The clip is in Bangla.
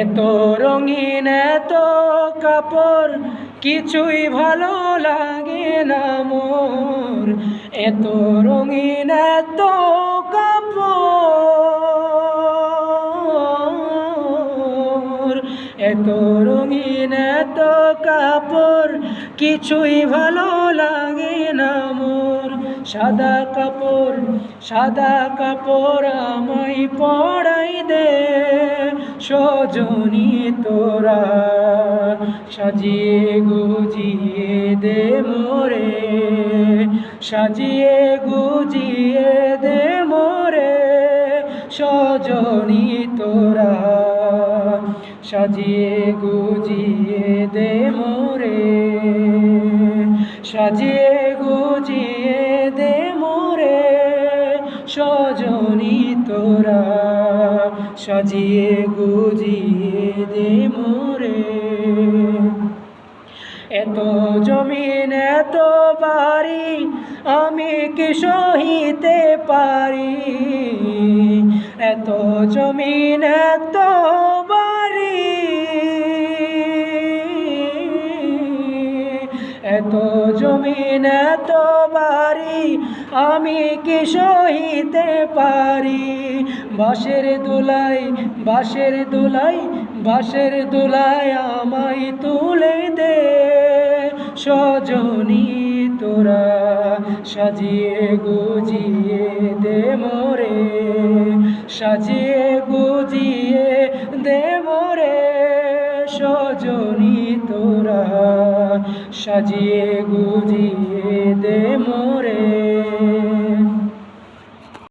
এত রঙিন এত কাপড় কিছুই ভালো লাগে না মোর। এত রঙিন এত কাপড়, এত রঙিন এত কাপড় কিছুই ভালো লাগে না মোর। সাদা কাপড় সাদা কাপড় আমায় পরাই দে সজনী তোরা, সাজিয়ে গুজিয়ে দে মোরে, সাজিয়ে গুজিয়ে দে মোরে সজনী তোরা, সাজিয়ে গুজিয়ে দে মোরে, সাজিয়ে গুজিয়ে দে মোরে সজনী তোরা, সাজিয়ে গুজিয়ে দে মোরে। এত জমিন এত বাড়ি আমি কি সহিতে পারি, এত জমিন এত বাড়ি, এত জমিন এত বাড়ি আমি কি সহিতে পারি। বাঁশের দোলাই বাঁশের দোলাই বাঁশের দোলাই আমায় তুলে দে সজনী তোরা, সাজিয়ে গুজিয়ে দে মোরে, সাজিয়ে গুজিয়ে দে মোরে সজনী তোরা, সাজিয়ে গুজিয়ে দে মোরে।